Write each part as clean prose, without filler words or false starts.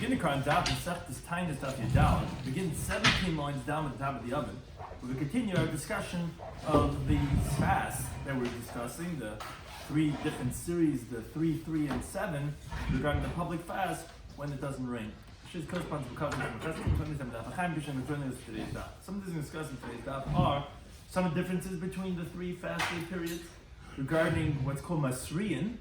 beginning of Daf, Mesech is Taanis Daf. Begin 17 lines down at the top of the oven. We continue our discussion of the fast that we're discussing, the three different series, the 3, 3, and 7, regarding the public fast when it doesn't rain. Some of the things discussed in today's Daf are some differences between the three fast day periods. Regarding what's called Masriyan,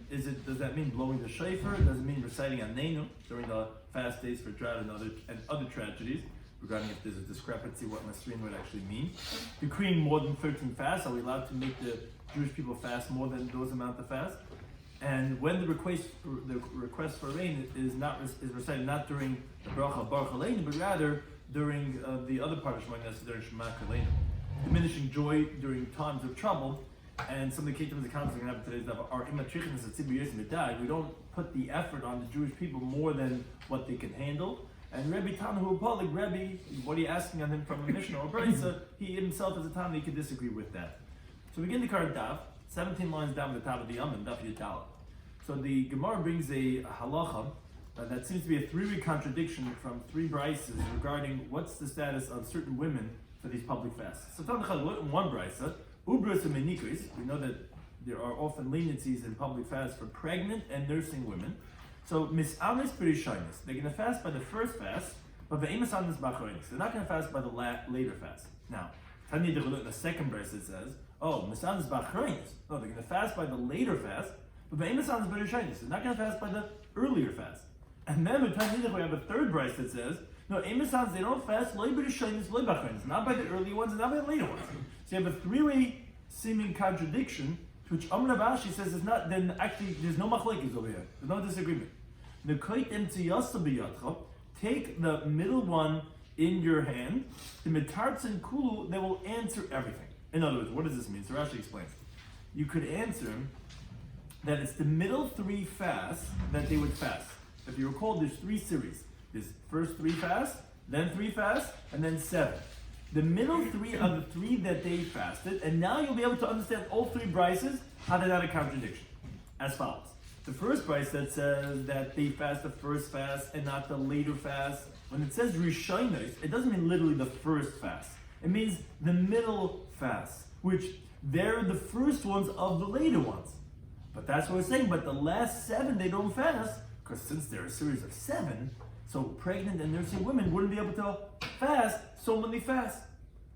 does that mean blowing the shofar? Does it mean reciting Anenu during the fast days for drought and other tragedies? Regarding if there's a discrepancy, what Masriyan would actually mean. Decreeing more than 13 fasts, are we allowed to make the Jewish people fast more than those amount of fasts? And when the request for rain is recited not during the bracha Baruch Aleinu, but rather during the other part of Shema, during Shema Aleinu. Diminishing joy during times of trouble. And some of the kingdoms accounts we're going to have today's Daf are imatrichnas at Tzibur Yosem Medai. We don't put the effort on the Jewish people more than what they can handle. And Rabbi Tanahu Polig, Rabbi, what are you asking on him from a Mishnah or Brisa? He himself as a Tana, he could disagree with that. So we begin the current Daf, 17 lines down at the top of the Yom, Daf Yitala. So the Gemara brings a halacha that seems to be a three-week contradiction from three brises regarding what's the status of certain women for these public fasts. So one brisa. We know that there are often leniencies in public fasts for pregnant and nursing women. So mis'amis perishanis, they're going to fast by the first fast, but ve'emas anis b'achronis, they're not going to fast by the later fast. Now, Tani in the second verse it says, mis'anis b'achronis, no, they're going to fast by the later fast, but ve'emas anis perishanis, they're not going to fast by the earlier fast. And then with Tani we have a third verse that says, no, emas anis, they don't fast loy perishanis, loy b'achronis, not by the early ones and not by the later ones. So you have a three-way seeming contradiction, to which Amr Abashi says is not. Then actually, there's no machlekes over here. There's no disagreement. Take the middle one in your hand. The mitarts and kulu, they will answer everything. In other words, what does this mean? So Rashi explains. You could answer that it's the middle three fasts that they would fast. If you recall, there's three series. There's first three fasts, then three fasts, and then 7. The middle three are the three that they fasted, and now you'll be able to understand all three brises, how they're not a contradiction. As follows. The first brise that says that they fast the first fast and not the later fast, when it says Rishonos, it doesn't mean literally the first fast. It means the middle fast, which they're the first ones of the later ones. But that's what we're saying, but the last 7 they don't fast, because since they're a series of 7, so pregnant and nursing women wouldn't be able to fast so many fasts.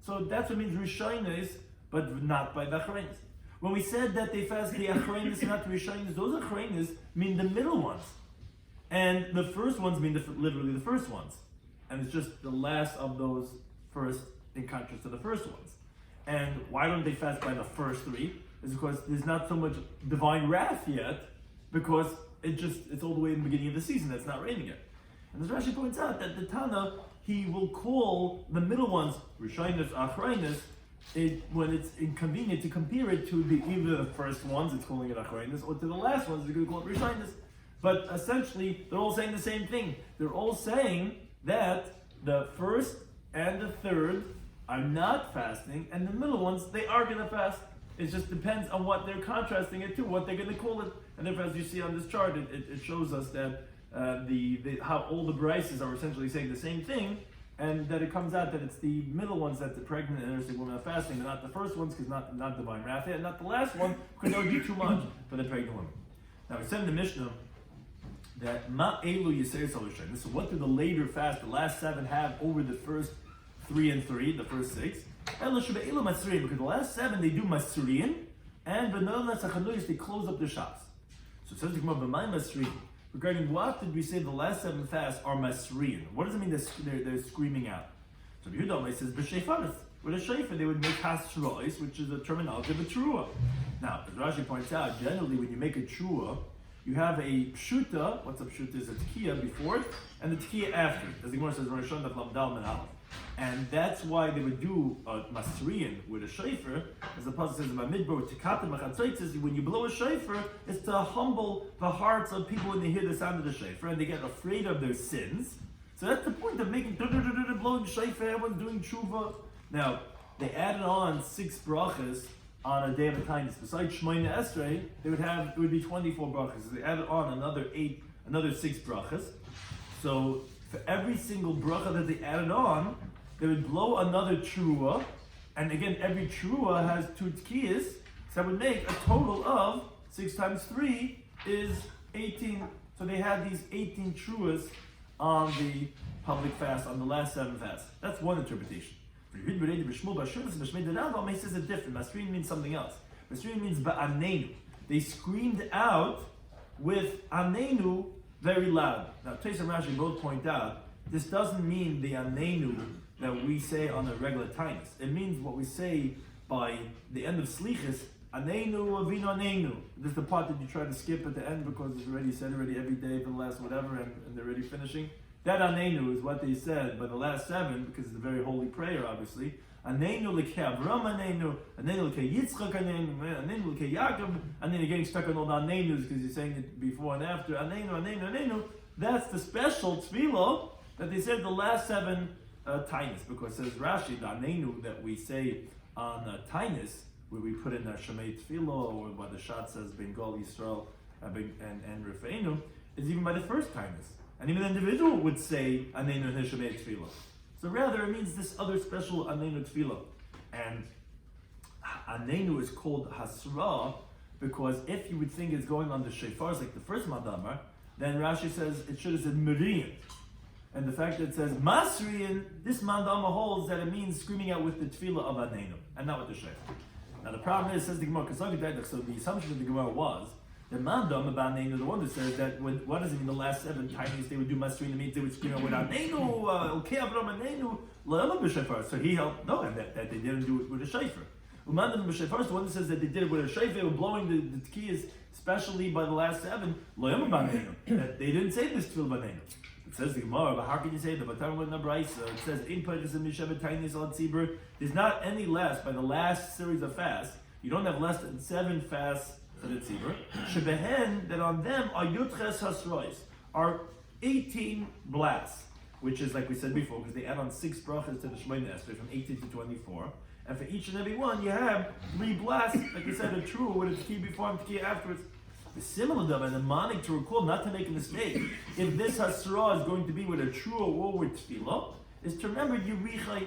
So that's what means Rishonos, but not by the Achronis. When we said that they fast the Achronis and not the Rishonos, those Achronis mean the middle ones. And the first ones mean literally the first ones. And it's just the last of those first in contrast to the first ones. And why don't they fast by the first 3? Is because there's not so much divine wrath yet, because it's all the way in the beginning of the season that's not raining yet. And as Rashi points out, that the Tana, he will call the middle ones Rishonos, Achronis, when it's inconvenient to compare it to either the first ones, it's calling it Achronis, or to the last ones, they're going to call it Rishonos. But essentially, they're all saying the same thing. They're all saying that the first and the third are not fasting, and the middle ones, they are going to fast. It just depends on what they're contrasting it to, what they're going to call it. And if, as you see on this chart, it shows us that how all the brises are essentially saying the same thing, and that it comes out that it's the middle ones that the pregnant and nursing women are fasting, and not the first ones because not divine wrath, and not the last one because that would be too much for the pregnant women. Now we said in the Mishnah that ma elu yisei solution. So what do the later fast, the last 7, have over the first 3 and 3, the first 6? Elu elu masriyin, because the last 7 they do masriyin, and v'nolas hachanuyos they close up their shops. So it says the Gemara b'may masriyin. Regarding what did we say the last 7 fasts are masriyin? What does it mean they're screaming out? So the Yudamai says b'sheifaris. With a sheifa they would make hasrois, which is a terminology of a trua. Now, as Rashi points out, generally when you make a trua, you have a pshuta. What's a pshuta? Is a tekiya before it, and the tekiya after. As the Gemara says, Rishon Daf Lamdal Men Aleph. And that's why they would do a masriyin with a shofar, as the pasuk says in Midbar, tikatim machatzaitzis. When you blow a shofar, it's to humble the hearts of people when they hear the sound of the shofar and they get afraid of their sins. So that's the point of making blowing the shofar. Everyone's doing tshuva. Now they added on 6 brachas on a day of a taanis. Besides Shmoyne Esrei, it would be 24 brachas. So they added on another 6 brachas. So For every single bracha that they added on, they would blow another trua, and again, every trua has 2 tkiyas, so that would make a total of 6 times 3 is 18. So they had these 18 truas on the public fast, on the last 7 fasts. That's one interpretation. He says it different. Masrin means something else. Masrin means ba'anenu. They screamed out with anenu very loud. Now, Tais and Rashi both point out, this doesn't mean the anenu that we say on a regular Taanis. It means what we say by the end of Slichus, anenu avinu anenu. This is the part that you try to skip at the end because it's already said every day for the last whatever, and they're already finishing. That anenu is what they said by the last 7, because it's a very holy prayer, obviously. Anenu l'kei Avram anenu, anenu l'kei Yitzchak anenu, anenu l'kei Yaakov, and then you're getting stuck on all the anenus because you're saying it before and after. Anenu, anenu, anenu. That's the special tefillah that they said the last 7 Taanis, because says Rashi, the anenu that we say on Taanis, where we put in a Shemay tefillah, or what the Shat says, Bengal Yisrael and Rifeinu, is even by the first Taanis. And even the individual would say Anenu and Shemay tefillah. So rather it means this other special Anenu tefillah. And Anenu is called Hasra because if you would think it's going on the shofars like the first Madamar, then Rashi says it should have said Miriyan. And the fact that it says Masriyan, this Madamar holds that it means screaming out with the tefillah of Anenu and not with the shofar. Now the problem is, says the Gemara, so the assumption of the Gemara was the Mandam about Neinu, the one that says that what does it mean? The last 7 Taanis they would do Masrin, it means they would scream out without Neinu, okay, Avram Neinu, La'elam b'shofar. So he held no, and that they didn't do it with a shofar. Umandam b'shofar is the one that says that they did it with a shofar, they were blowing the tkiyas, especially by the last 7. La'elam b'neinu, that they didn't say this tefillah b'neinu. It says the Gemara, but how can you say that? It says in Parshas Mishavet Taanis al Tzibur. There's not any less by the last series of fasts. You don't have less than 7 fasts for the tzibur. Shebehen, that on them are yutches hasrois, are 18 blasts, which is like we said before, because they add on 6 brachas to the Shemona Esrei from 18 to 24. And for each and every one, you have 3 blasts, like I said, a true with a tkiyah before and tkiyah afterwards. The similar dove and the mnemonic to recall, not to make a mistake, if this hasra is going to be with a true or with tefillah, is to remember Yerichai,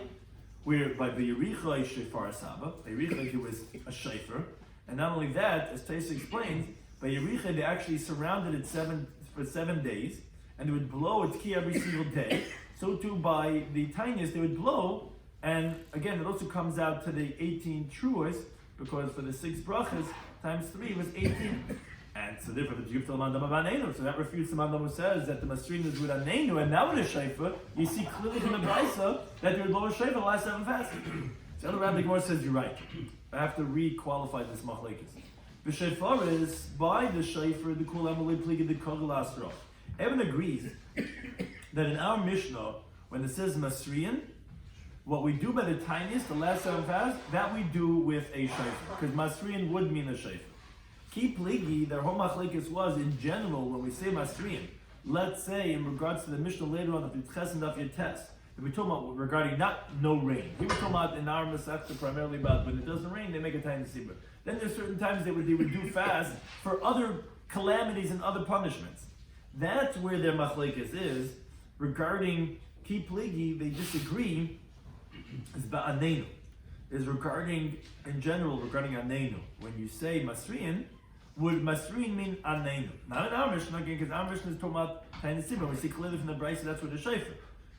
where by the Yerichai shofar saba, Yerichai who was a shofar, and not only that, as Taisa explains, by Yerichai they actually surrounded it for 7 days, and they would blow its key every single day. So too by the Taanis they would blow, and again it also comes out to the 18 truas, because for the 6 brachas times 3 was 18. And so therefore the Juf Mandam of Anenu. So that refutes the Mandam who says that the Masrin is with Anenu and now with a Shaifa. You see clearly from the Brisa that they would blow a Shaifa the last 7 fasts. So the other Rabbi Gemara says you're right. I have to re-qualify this machlekes. The Shofar is by the Shofar the Kol Amalei Pligi the Kogel Asra. Everyone agrees that in our Mishnah, when it says Masriyan, what we do by the Taanis, the last 7 fasts, that we do with a Shofar, because Masriyan would mean a Shofar. Ki Pligi, their whole machlekes was in general when we say Masriyan. Let's say in regards to the Mishnah later on, the Ches and Daf Yomi, we're talking about regarding not no rain. We were talking about in our Masechta primarily about when it doesn't rain, they make a tiny sibur. Then there's certain times they would do fast for other calamities and other punishments. That's where their machlekes is regarding ki pligi. They disagree. Is ba'anenu, is regarding in general regarding anenu. When you say masriyan, would masriyan mean anenu? Not in our Mishnah again, because our Mishnah is talking about tiny sibur. We see clearly from the Brisa that's what the shofar.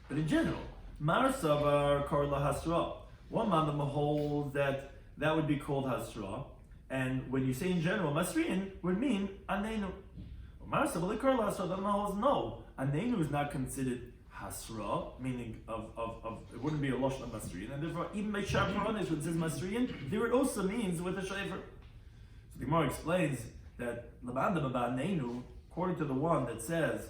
But in general, Mar Savar Karla Hasra. One mandam holds that would be called Hasra, and when you say in general, Masriyan would mean Anenu. Mar Savar Karla Hasra, the holds no. Anenu is not considered Hasra, meaning of it wouldn't be a Lashon of Masriyan, and therefore even by Shar Paranis, when it says Masriyan, there it also means with a Shofar. So the Gemara explains that Labandam about Anenu, according to the one that says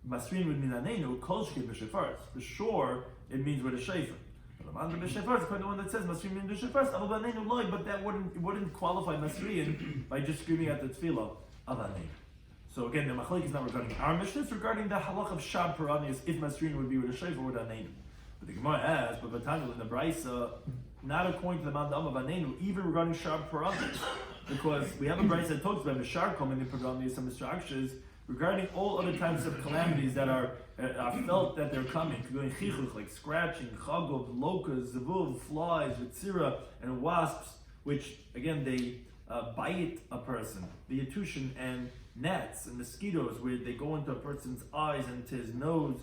Masrin would mean anenu, kol shkin b'shofars. For sure, it means with a shofar. But under b'shofars, according to the one that says Masrin means b'shofars, aval b'anenu loy, but that wouldn't qualify Masrin by just screaming at the tefillah of anenu. So again, the machlek is not regarding our Mishnah; it's regarding the halach of shab paranias if Masrin would be with a shofar or with anenu. But the Gemara asks, but Batanul in the Brisa, not according to the mandam of anenu, even regarding shab paranias, because we have a Brisa that talks about mishar coming in paranias and mistructures. Regarding all other types of calamities that are I felt that they're coming, like scratching, chagov, locusts, zavuv, flies, vitzira, and wasps, which again they bite a person. The yatushin and gnats and mosquitoes, where they go into a person's eyes and to his nose.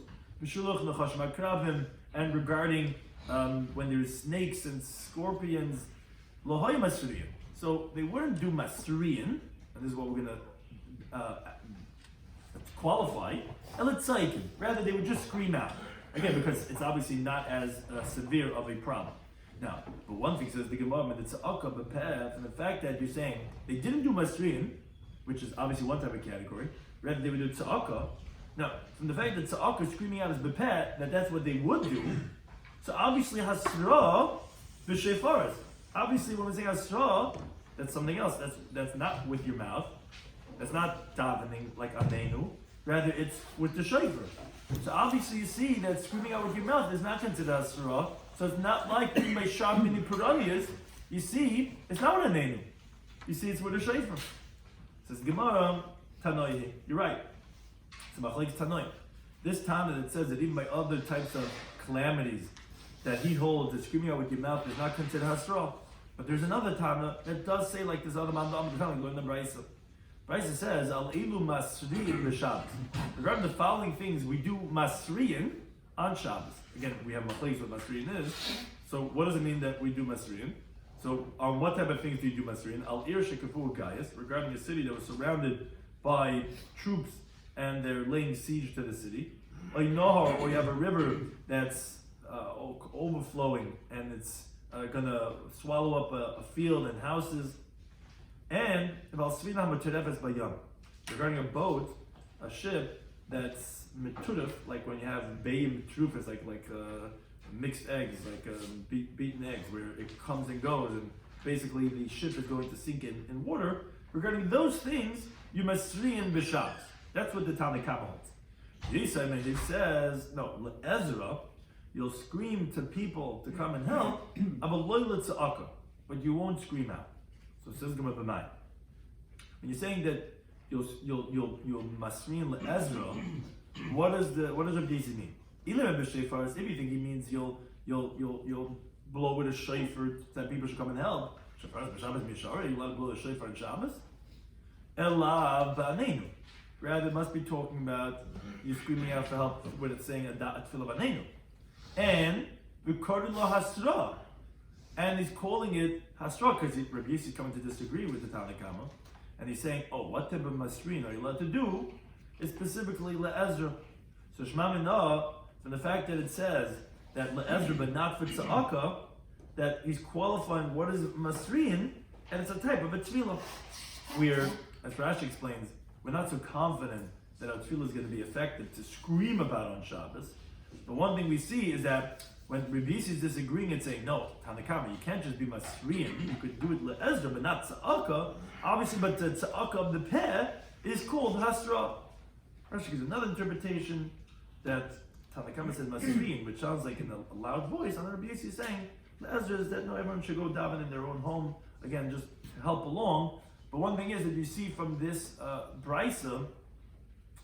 And regarding when there's snakes and scorpions, lohoy masriyan. So they wouldn't do masriyan, and this is what we're going to qualify. Rather, they would just scream out. Again, because it's obviously not as severe of a problem. Now, but one thing says the Gemara, and it's and the fact that you're saying they didn't do masriyan, which is obviously one type of category, rather they would do tza'aka. Now, from the fact that tza'aka screaming out is bepeh, that's what they would do. So obviously hasra b'shefaras. Obviously, when we say hasra, that's something else. That's not with your mouth. That's not davening like aneinu. Rather, it's with the shofar. So obviously, you see that screaming out with your mouth is not considered hasra. So it's not like in my shab mini puranias. You see, it's not with aneinu. You see, it's with a shofar. Says Gemara, Tanoi. You're right. It's machlekes Tanoi. This Tana that says that even by other types of calamities that he holds that screaming out with your mouth is not considered hasra. But there's another Tana that does say like this other man going in the Brisa. Brisa says al ilu masriyin b'Shabbos. Regarding the following things, we do masriyin on Shabbos. Again, we have machlekes what masriyin is. So what does it mean that we do masriyin? So on what type of things do you do masriyin? Al ir shekafu gayas, regarding a city that was surrounded by troops and they're laying siege to the city. Or you have a river that's overflowing and it's gonna swallow up a field and houses. And regarding a boat, a ship that's meturif, like when you have bayim trufas, like mixed eggs, like beaten eggs, where it comes and goes, and basically the ship is going to sink in water. Regarding those things, you must in b'Shabbos. That's what the Taanis Daf holds. He says, no, Ezra, you'll scream to people to come and help, but you won't scream out. So it says Gemara B'nai. When you're saying that you'll masrin Ezra, what does Rabbi Yisi mean? If you think he means you'll blow with a shofar that people should come and help. Shofar b'Shabbos mishara, you let blow a shofar on Shabbos. Ela ba'aneinu. Rather, it must be talking about you screaming out for help when it's saying a tefillah b'aneinu. And v'kordu lo hasra. And he's calling it hasra because Rabbi Yisi is coming to disagree with the Taanis Daf. And he's saying, what type of masrin are you allowed to do? Is specifically le'ezra. So Shema Minah, from the fact that it says that le'ezra but not for tza'aka, that he's qualifying what is masrin, and it's a type of a tefillah. Where, as Rashi explains, we're not so confident that our tefillah is going to be effective to scream about on Shabbos. But one thing we see is that when Rabbi Yisi is disagreeing and saying, no, Taanis Daf, you can't just be masriyin, you could do it le'ezra, but not tza'aka, obviously, but the tza'aka of the peh is called hasra. Rashi gives another interpretation that Taanis Daf says masriyin, which sounds like in a loud voice, and Rabbi Yisi is saying, le'ezra is that no, everyone should go daven in their own home, again, just to help along. But one thing is that you see from this brisa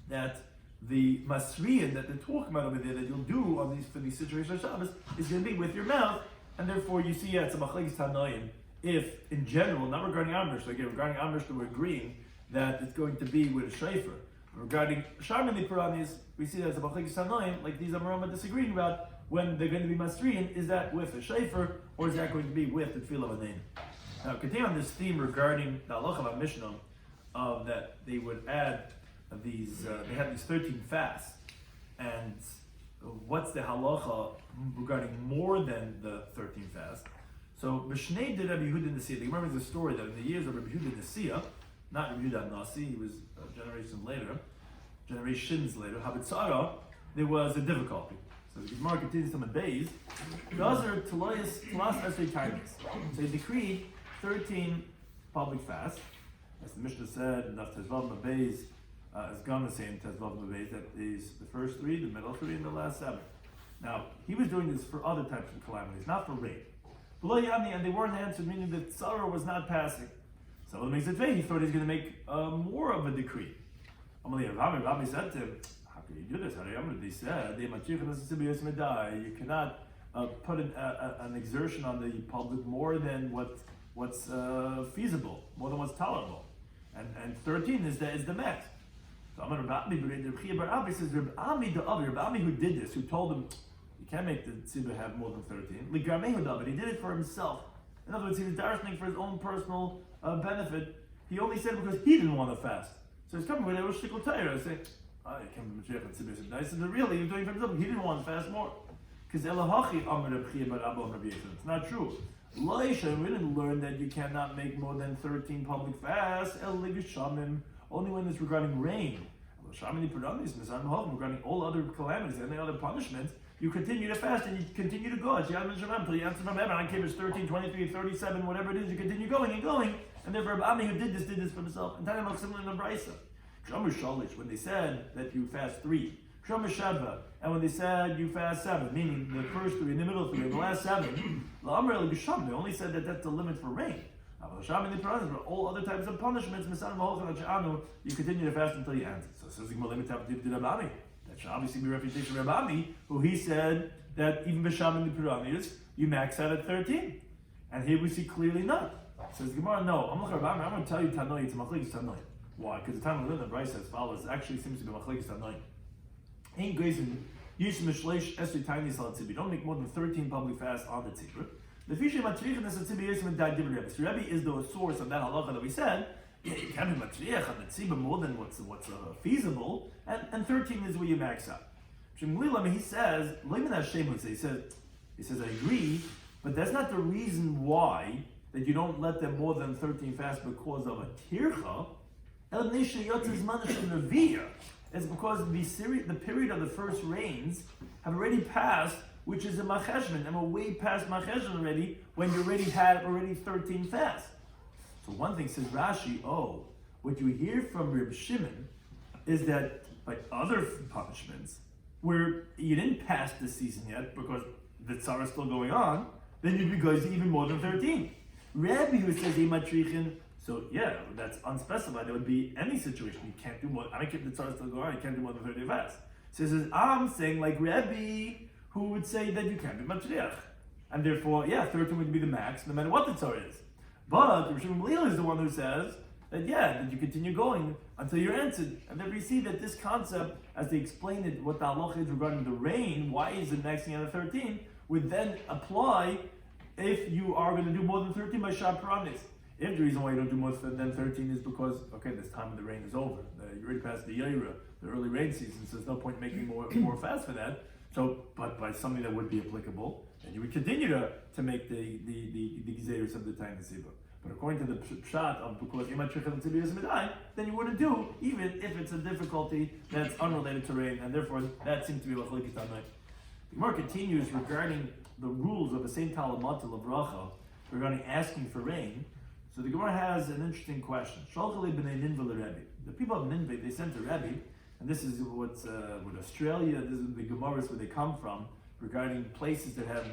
that the masriyin that they're talking about over there that you'll do on for these situations of Shabbos is going to be with your mouth, and therefore you see it's a machlekes Tanoim. If in general, not regarding Amrish, so again regarding Amrish, we're agreeing that it's going to be with a shofar. Regarding Sharmini Puranis, we see that it's a machlekes Tanoim, like these Amarama disagreeing about when they're going to be masriyin. Is that with a shofar or is that going to be with the tefillah of a name? Now, continuing on this theme regarding the halacha of Mishnah, that they would add these, they have these 13 fasts, and what's the halacha regarding more than the 13 fasts? So, Mishnei did Rabbi Yehuda Nasiya. You remember the story that in the years of Rabbi Yehuda Nasiya, not Rabbi Yehuda Nasi, he was generations later, Habitzara, there was a difficulty. So the Gemara continues to Beis. So he decreed 13 public fasts. As the Mishnah said, Naf Tezvav Beis is going to say in Tezvav Beis that is the first 3, the middle 3, and the last 7. Now, he was doing this for other types of calamities, not for rape. And they weren't answered, meaning that Tzara was not passing. So it makes it vague. He thought he was going to make more of a decree. Rabbi said to him, how can you do this? They said you cannot put an exertion on the public more than what's feasible, more than what's tolerable, and 13 is the max. So I'm going to Rabbi says Rabbi who did this, who told him you can't make the tzibur have more than 13. He did it for himself. In other words, he was darshaning for his own personal benefit. He only said it because he didn't want to fast. So he's coming with a shtickle tayr, saying, you can't be Mashiach and tzibur. I said, really, he's doing it for himself. He didn't want to fast more. Because it's not true. We didn't learn that you cannot make more than 13 public fasts. Only when it's regarding rain. Regarding all other calamities and any other punishments, you continue to fast and you continue to go. Until you answer from heaven. On Kibbutz 13, 23, 37, whatever it is, you continue going and going. And therefore, Rabbi who did this for himself. And Taanis Daf similar in the Brisa. When they said that you fast 3. And when they said you fast 7, meaning the first 3, in the middle 3, and the last 7, they only said that that's the limit for rain. But all other types of punishments, you continue to fast until you end. So says that should obviously be refutation of Rabbi, who he said that even B'Sham and the Piramis, you max out at 13. And here we see clearly not. Says Gemara, no, I'm going to tell you Tanoi, it's Machlekes Tanoi. Why? Because the time we live in the Brisa as follows, actually seems to be Machlekes Tanoi. Don't make more than 13 public fasts on the tzibur. The Rebbe is the source of that halacha that we said. Yeah, you can't be matriach on the tzibur more than what's feasible, and 13 is where you max out. He says, he says, I agree, but that's not the reason why that you don't let them more than 13 fast because of a tircha. It's because the period of the first rains have already passed, which is a macheshvan, and we're way past macheshvan already, when you already had 13 fasts. So one thing says Rashi, what you hear from Reb Shimon is that by other punishments, where you didn't pass the season yet, because the tzara is still going on, then you'd be going to even more than 13. Rabbi who says Imatrichin, so yeah, that's unspecified. There would be any situation. You can't do more. I don't keep the tzara still going on. You can't do more than 30 fasts. So he says, I'm saying like Rabbi, who would say that you can't be matriach. And therefore, 13 would be the max, no matter what the tzara is. But Rabbi Shloimy Schwartzberg is the one who says that that you continue going until you're answered. And then we see that this concept, as they explain it, what the halacha is regarding the rain, why is it maxing out at 13, would then apply if you are going to do more than 13 by Shah Paramis. If the reason why you don't do more than 13 is because, this time of the rain is over. You already passed the Yaira, the early rain season, so there's no point making more fast for that. So, but by something that would be applicable, then you would continue to make the Gezeiros of the Taanis Daf. But according to the Pshat of because then you wouldn't do, even if it's a difficulty that's unrelated to rain, and therefore that seems to be what Machlekes Tanoi. The Gemara continues regarding the rules of the same Talmud of Bracha regarding asking for rain. So the Gemara has an interesting question. The people of Nineveh, they sent to Rebbe, and this is what's with Australia, this is the Gemaras where they come from, regarding places that have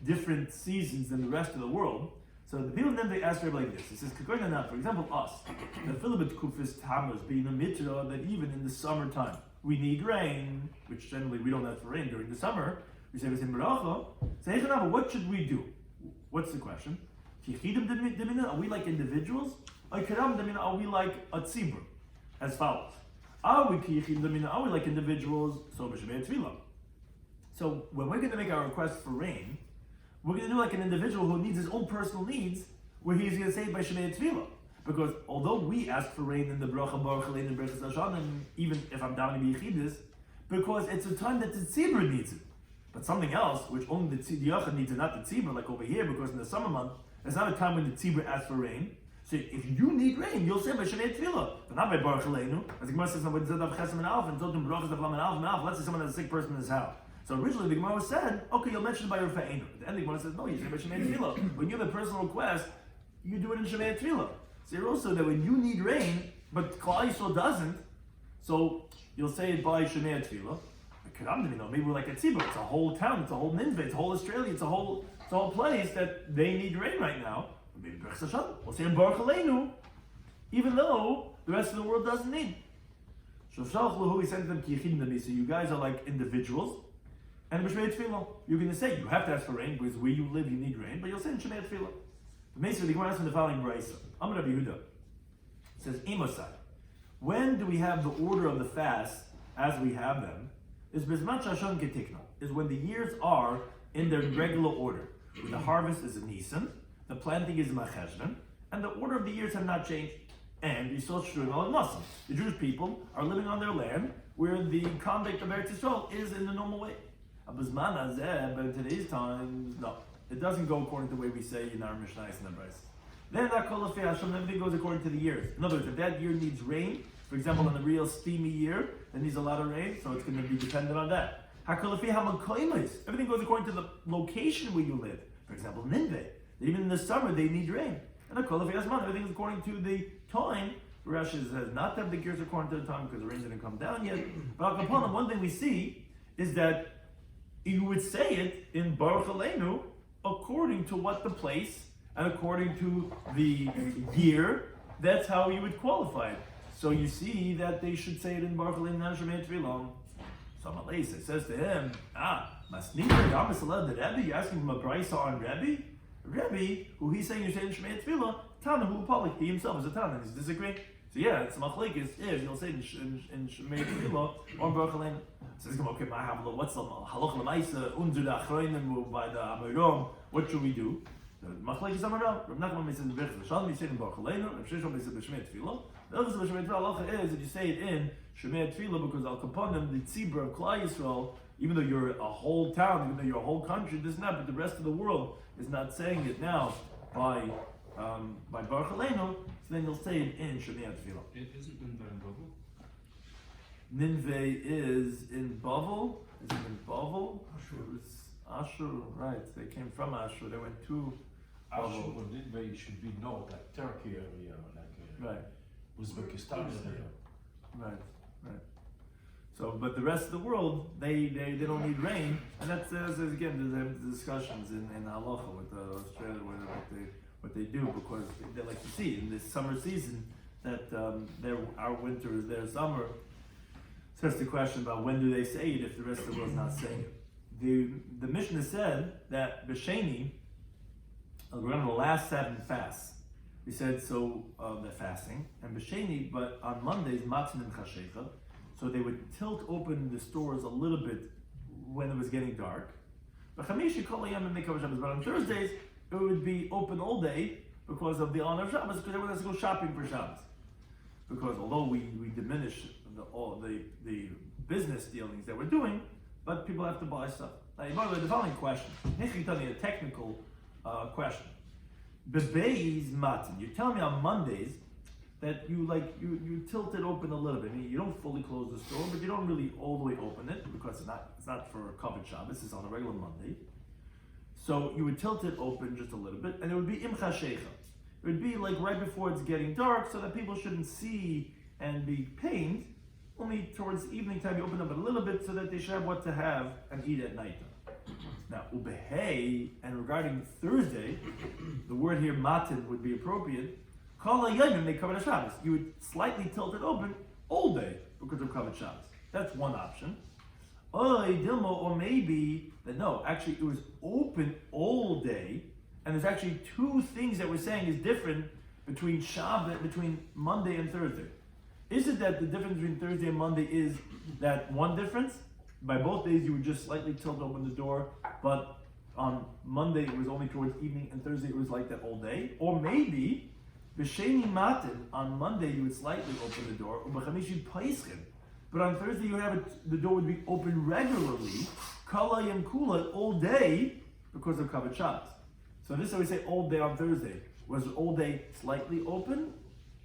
different seasons than the rest of the world. So the people of Nineveh asked Rebbe like this. He says, for example, us, the Philibet Kufis Tammuz being a mitra, that even in the summertime we need rain, which generally we don't ask for rain during the summer. We say, what should we do? What's the question? Are we like individuals? Are we like a tzibur? As follows. Are we like individuals? So when we're going to make our request for rain, we're going to do like an individual who needs his own personal needs, where he's going to say by Shemei Tefillah. Because although we ask for rain in the Bracha Baruch Aleinu and Berachas Hashanah, even if I'm down in B'Yechidus, because it's a time that the tzibur needs it. But something else, which only the Yachad needs it, not the tzibur, like over here, because in the summer month, it's not a time when the tzibur asks for rain. So if you need rain, you'll say by Shemei Tefillah, but not by Baruch Aleinu. As the Gemara says, let's say someone has a sick person in his house. So originally the Gemara said, you'll mention it by your Fa'enu. But then the Gemara says, no, you say by Shemei Tefillah. When you have a personal request, you do it in Shemei Tefillah. So you're also that when you need rain, but Klal Yisrael doesn't, so you'll say it by Shemei Tefillah. Maybe we're like a tzibur. It's a whole town. It's a whole Nineveh. It's a whole Australia. It's a whole place that they need rain right now. Maybe Berachas Hashanah. We'll say in Baruch Aleinu, even though the rest of the world doesn't need. He sent them so you guys are like individuals. And b'shmei tefillah, you're going to say you have to ask for rain because where you live you need rain, but you'll say in shmei tefillah. The Mesa, the Gemara asks in the following brayso. Amar Rabbi Yehuda says, Imosai. When do we have the order of the fast as we have them? Is bizman shashon ketikna. Is when the years are in their regular order. When the harvest is in Nisan, the planting is in Macheshvan, and the order of the years have not changed. And you saw Shruim al Muslim. The Jewish people are living on their land where the conduct of Eretz Yisrael is in the normal way. But in today's times, no. It doesn't go according to the way we say in our Mishnah and the Bryce. Then everything goes according to the years. In other words, if that year needs rain, for example, in a real steamy year, that needs a lot of rain, so it's going to be dependent on that. Everything goes according to the location where you live. For example, Ninveh. Even in the summer, they need rain. And everything is according to the time. Rashi says not to have the gears according to the time because the rain didn't come down yet. But one thing we see is that you would say it in Baruch Aleinu according to what the place and according to the year. That's how you would qualify it. So you see that they should say it in Baruch Aleinu Nashemei Tefillah. So Malay says to him, Masnika Yamasalad the Rebbe, you're asking him a brayso on Rebbe? Rebbe, who he's saying you're saying Shemei Tefillah, Tana who Palik, he himself is a Tana, he's disagreeing. So yeah, it's machlekes is you'll say in Shemei Tefillah or Baruch Aleinu. Says okay, what's the halach lemaisa unzu the achronim by the Amirom? What should we do? Machlekes Amirom. Rav Nachman says in Berch L'Shalom you say in Baruch Aleinu. Rav Shishon says B'Shemei Tefillah. The other B'Shemei Tefillah halacha is that you say it in Shemei Tefillah because al kaponim the tzibur of Klal Yisrael, even though you're a whole town, even though you're a whole country, this and that, but the rest of the world is not saying it now by Baruch Aleinu. So then you'll say it in Shemei Tefillah. It isn't in Bavel. Ninveh is in Bavel. Is it in Bavel? Ashur, right. They came from Ashur. They went to Ashur Bavel. or Ninveh should be north, like Turkey area, Right. Uzbekistan area. Right. So, but the rest of the world, they don't need rain, and that's again there's discussions in halacha with Australia what they do because they like to see in this summer season that our winter is their summer. So that's the question about when do they say it if the rest of the world is not saying it. The Mishnah said that B'Sheni, we're on the last 7 fasts. We said so the fasting and B'Sheni, but on Mondays matzin and chashecha, so they would tilt open the stores a little bit when it was getting dark. But on Thursdays it would be open all day because of the honor of Shabbos, because everyone has to go shopping for Shabbos. Because although we diminish all the business dealings that we're doing, but people have to buy stuff. Now, by the way, the following question, a technical question. Bebeis matin. You tell me on Mondays that you tilt it open a little bit. I mean, you don't fully close the store, but you don't really all the way open it because it's not for covered Shabbos. It's on a regular Monday. So you would tilt it open just a little bit, and it would be imcha shecha. It would be like right before it's getting dark, so that people shouldn't see and be pained. Only towards evening time you open up a little bit so that they should have what to have and eat at night. Now, ubehei, and regarding Thursday, the word here matin would be appropriate. Kol hayomim they covered Shabbos. You would slightly tilt it open all day because of covered Shabbos. That's one option. Or maybe that no, actually it was open all day, and there's actually 2 things that we're saying is different between Shabbat, between Monday and Thursday. Is it that the difference between Thursday and Monday is that one difference? By both days you would just slightly tilt open the door, but on Monday it was only towards evening, and Thursday it was like that all day? Or maybe B'Sheni Matin, on Monday you would slightly open the door, but on Thursday you would have the door would be open regularly, Kala Yom Kula, all day, because of Kavod Shabbos. So this is how we say all day on Thursday. Was all day slightly open?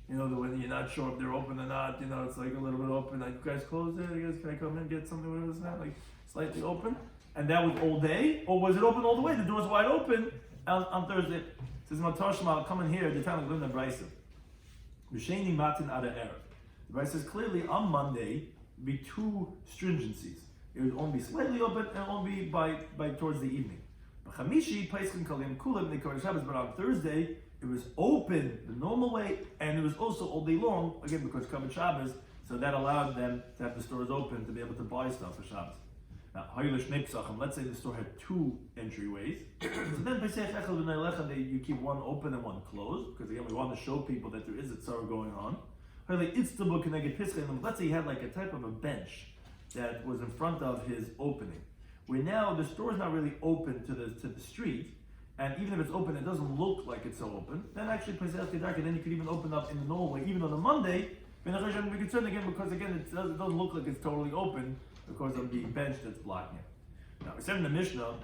You know, when you're not sure if they're open or not, you know, it's like a little bit open, like, you guys close it, you guys, can I come in, get something, whatever it's not, like, slightly open? And that was all day? Or was it open all the way? The door's wide open on Thursday. It says, Matar Shema, come in here, the time of Linda Brisa. B'Sheni Matin Ada Erev. The Brisa says clearly on Monday, be 2 stringencies. It would only be slightly open and only be by towards the evening. But on Thursday, it was open the normal way, and it was also all day long, again because covered Shabbos, So that allowed them to have the stores open to be able to buy stuff for Shabbos. Now, let's say the store had 2 entryways. So then you keep one open and one closed, because again we want to show people that there is a tzara going on. Let's say he had like a type of a bench that was in front of his opening, where now the store is not really open to the street, and even if it's open, it doesn't look like it's so open. Then actually, and then you could even open up in the normal way, even on a Monday. We're concerned again because again it doesn't look like it's totally open because of the bench that's blocking it. Now, we said in the Mishnah,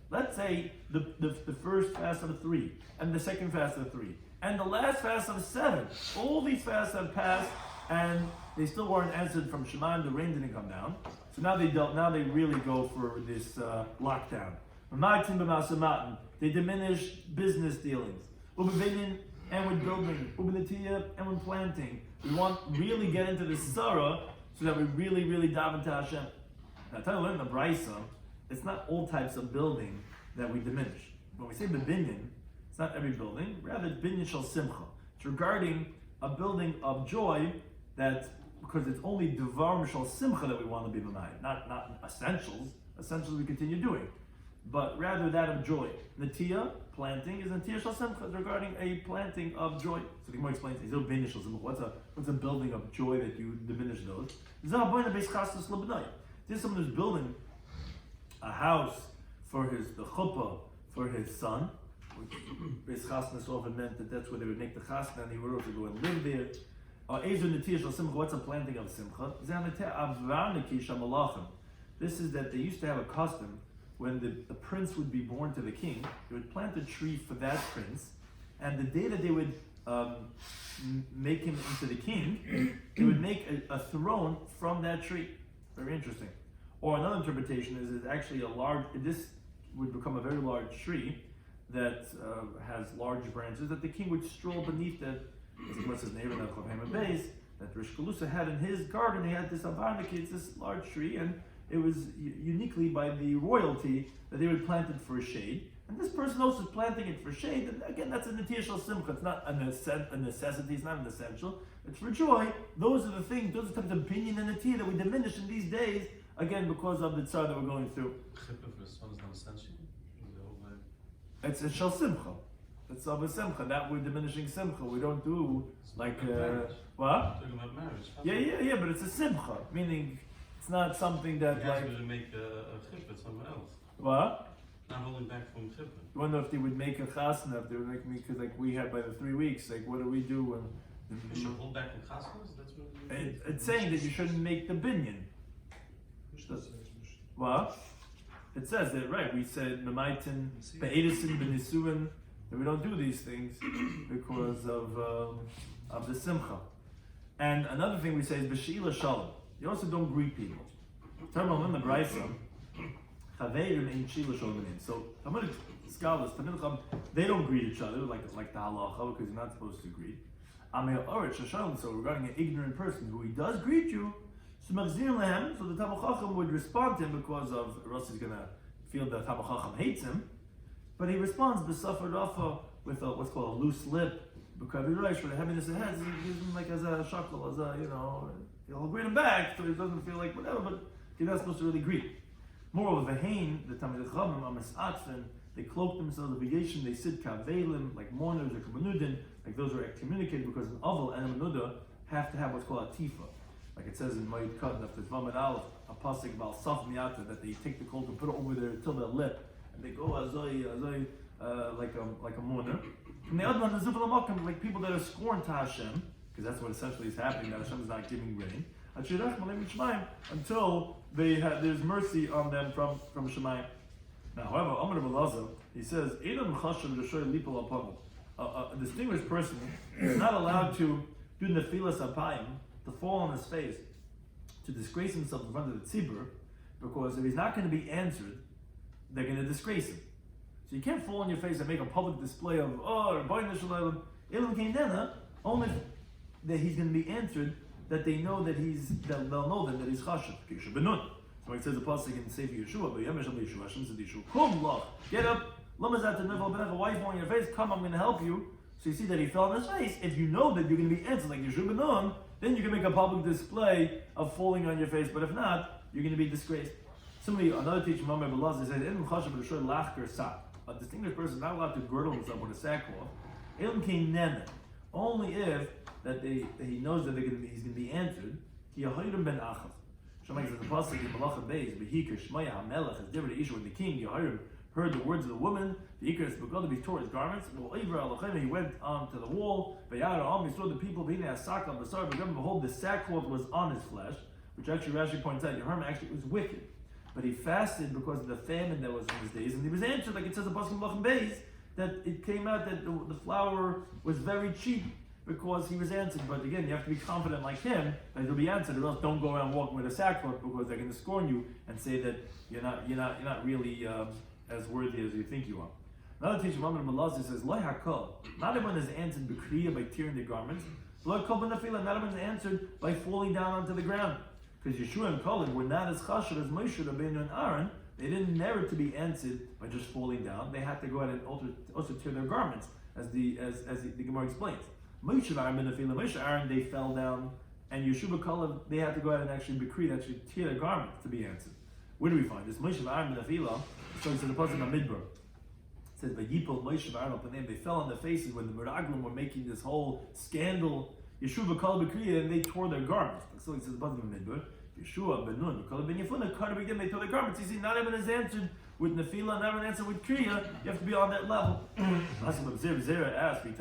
let's say the first fast of 3, and the second fast of 3, and the last fast of 7. All these fasts have passed, and they still weren't answered from Shema, the rain didn't come down. So now they really go for this lockdown. They diminish business dealings. And with building, and with planting. We want really get into the Sarah so that we really daven to Hashem. Now, I tell you, learn the Brisa, it's not all types of building that we diminish. When we say bebinyan, it's not every building, rather it's binyan shel simcha. It's regarding a building of joy that, because it's only devarim shel simcha that we want to be b'mayim, not essentials. Essentials we continue doing, but rather that of joy. Natiyah, planting, is Natiyah shel simcha, regarding a planting of joy. So the Gemara explains, what's a building of joy that you diminish those? There's someone who's building a house for the chuppah for his son, which Beis Chasnas often meant that that's where they would make the chasna and he would also go and live there. What's a planting of simcha? This is that they used to have a custom when the prince would be born to the king, they would plant a tree for that prince, and the day that they would make him into the king, they would make a throne from that tree. Very interesting. Or another interpretation is actually this would become a very large tree that has large branches that the king would stroll beneath that. What's his neighbor, that Rish Kalusa had in his garden. He had this avarniki, it's this large tree, and it was uniquely by the royalty that they would plant it for shade. And this person also is planting it for shade. And again, that's a Natiyah shel simcha. It's not a necessity, it's not an essential. It's for joy. Those are the things, those are the types of opinion and Natiyah that we diminish in these days, again, because of the tzar that we're going through. It's a shel simcha. It's of a simcha. That we're diminishing simcha. We don't do like what? Talking about marriage. Yeah, but it's a simcha, meaning it's not something that you like. You to make a chip with someone else. What? Not holding back from chip. I wonder if they would make a chasna, if they would make me, because like we had by the 3 weeks, like what do we do when? You should hold back from chasnas. That's what. It's saying that you shouldn't make the binyan. What? It says that, right? We said memaitin, be'edisin, benisuin, that we don't do these things because of the simcha. And another thing we say is b'sheila shalom. You also don't greet people. Termal in the brisa, chaveirim ein sheila shalom. So Talmudic scholars, they don't greet each other like the halacha because you're not supposed to greet. Amei oret shashalom. So regarding an ignorant person who he does greet you. So the Talmud Chacham would respond to him because of, or else he's going to feel that Talmud Chacham hates him. But he responds b'safar rafa with what's called a loose lip. Because he realizes for the heaviness of head, he gives him like as a shackle, as a, he'll greet him back so he doesn't feel like whatever, but you're not supposed to really greet. Moreover, Vehain, the Talmud Chacham, Amisatfen, they cloak themselves with V'yeshin, they sit kavelim, like mourners or kabanudin, like those who are excommunicated because an aval and a menuda have to have what's called a tifa. Like it says in Mayit Kadnaf, there's Vamad Aleph, a pasuk about Saf Miyata, that they take the cloak and put it over there till their lip, and they go azoi, like a mourner. And the other one is like people that are scorned to Hashem, because that's what essentially is happening, that Hashem is not giving rain, until there's mercy on them from Shemayim. Now, however, Amar B'Elazar, he says, a distinguished person is not allowed to do nefilas apayim, to fall on his face, to disgrace himself in front of the tzibur, because if he's not going to be answered, they're going to disgrace him. So you can't fall on your face and make a public display of, Rabbi Shloimy Schwartzberg, only that he's going to be answered, that they know that they'll know that he's chashav. So it says the pasuk in Sefer Yeshua, Hashem said Yeshua, come, look, get up, why fall on your face? Come, I'm going to help you. So you see that he fell on his face. If you know that you're going to be answered like Yeshua Benun, then you can make a public display of falling on your face. But if not, you're going to be disgraced. Similarly, another teacher, Rabbi Shloimy Schwartzberg, said, a distinguished person is not allowed to girdle himself with a sackcloth. Only if that he knows that he's going to be answered. Shlomo says the pasuk in Malachim Beis, "Behikar Shmaya HaMelech is different issue when the king Yehoram heard the words of the woman. The Ikar is begun to be tore his garments. He went onto the wall. He saw the people being Asaka Basar. Behold, the sackcloth was on his flesh, which actually Rashi points out. Yehoram actually was wicked, but he fasted because of the famine that was in his days, and he was answered, like it says in pasuk in Malachim Beis, that it came out that the flour was very cheap. Because he was answered, but again, you have to be confident like him that he'll be answered. Or else, don't go around walking with a sackcloth because they're going to scorn you and say that you're not really as worthy as you think you are. Another teacher, Rabbi Shloimy says, "Lo hakol." Not everyone is answered b'kriya by tearing their garments. Lo hakol b'nafila. Not everyone is answered by falling down onto the ground. Because Yeshua and Kaleb were not as chashuv as Moshe, Rabbeinu, and Aaron. They didn't merit to be answered by just falling down. They had to go out and also tear their garments, as the Gemara explains. Moshe and Aaron, they fell down, and Yeshua Kalev, they had to go out and actually actually tear their garments to be answered. Where do we find this? Moshe and Aaron and Afila, so it's in the pasuk of Midbar. It says, "Vayipol Moshe and Aaron, they fell on their faces when the Meraglim were making this whole scandal. Yeshua Kalev B'Kriya, and they tore their garments." So it says, the pasuk of Midbar. Yeshua Ben Nun, Kalev Ben Yefuna, Karabigim, they tore their garments. You see, not everyone is answered with Nefila, not everyone answered with Kriya. You have to be on that level. Zera asked, he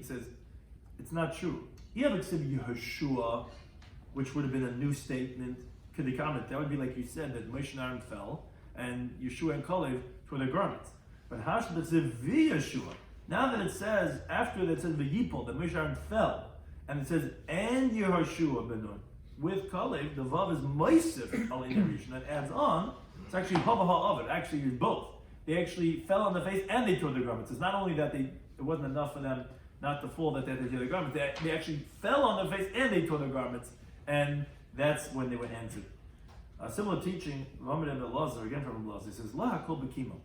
says, it's not true. You have accepted Yehoshua, which would have been a new statement. That would be like you said, that Moshe and Aaron fell, and Yeshua and Kalev tore their garments. But Hashda says Yeshua. Now that it says, after that it says V'yipol, that Moshe and Aaron fell, and it says, and Yehoshua Ben Nun, with Kalev, the Vav is Moisif al Rishon, that adds on. It's actually Havaha of it. Actually, it's both. They actually fell on the face and they tore their garments. It's not only that it wasn't enough for them not to fall that they had to tear their garments. They actually fell on their face and they tore their garments, and that's when they were answered. A similar teaching, Muhammad ibn Elazar, again from Elazar, he says, "La hakol b'kima."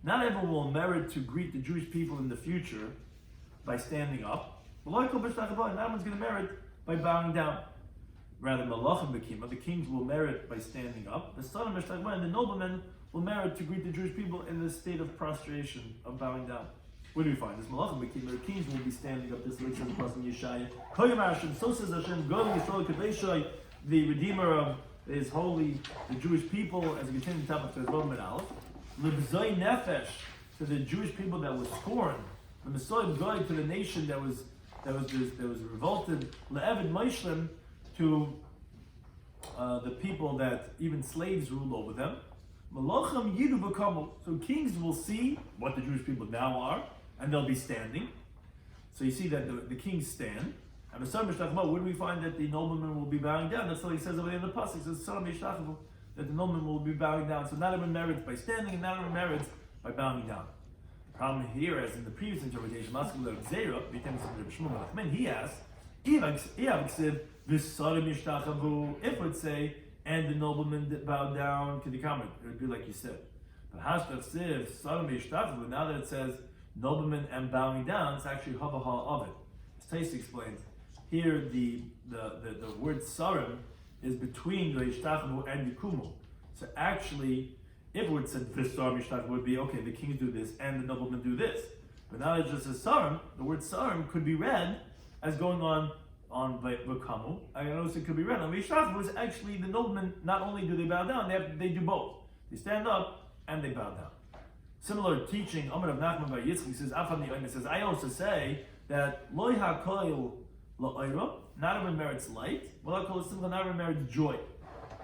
Not everyone will merit to greet the Jewish people in the future by standing up. Not everyone's going to merit by bowing down. Rather, Malachim Bekima, the kings will merit by standing up. The son of Mishtagma and the noblemen will merit to greet the Jewish people in the state of prostration, of bowing down. Where do we find this? Malachim Bekima, the kings will be standing up. This is the person Yeshaya. Koyam Hashem, so says Hashem, Go Yisrael Kadeshai, the Redeemer of His holy, the Jewish people, as we continue to top of Tezvav and Aleph. Lebzoi Nefesh, to the Jewish people that was scorned. The Messiah Goy, to the nation that was revolted. Le'evid Moishlem, to the people that even slaves ruled over them. Malachim Yidu B'Kamel. So kings will see what the Jewish people now are, and they'll be standing. So you see that the kings stand. And where do we find that the noblemen will be bowing down? That's what he says over there in the pasuk. It says that the noblemen will be bowing down. So not everyone merits by standing, and not everyone merits by bowing down. The problem here, as in the previous interpretation, he asks, if it would say, and the nobleman bowed down to the comment, it would be like you said. But now that it says nobleman and bowing down, it's actually havaha of it. As Tais explains, here the word sarim is between the ishtachavu and yikumu. So actually, if it would say visar mishtachavu, would be okay, the kings do this and the noblemen do this. But now that it just says sarim, the word sarim could be read as going on v'kamu. I notice it could be read on v'ishtachavu is actually the noblemen. Not only do they bow down, they do both. They stand up and they bow down. Similar teaching, Amar of Nachman bar Yitzchak says, says, I also say that loy hakoil la'oira, not everyone merits light, but not everyone merits joy.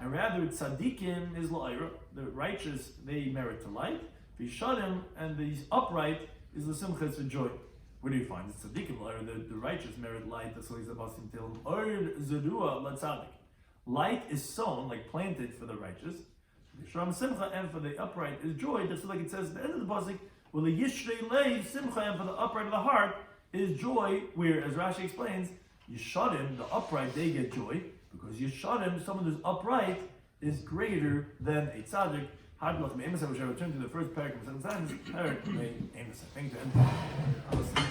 And rather, tzaddikim is la'oira, the righteous, they merit to light. Vishadim, and the upright is the simcha, for joy. Where do you find it? Tzaddikim la'oira, the righteous merit light. That's what he's about to tell him. Oir zerua la'tzaddik. Light is sown, like planted for the righteous. Shram simcha, and for the upright is joy. Just like it says at the end of the pasuk, well, the yishrei leiv simcha, and for the upright of the heart is joy. Where, as Rashi explains, Yeshadim, the upright, they get joy because Yeshadim, someone who's upright, is greater than a tzaddik. I wish I return to the first paragraph of the sentence. Thank you.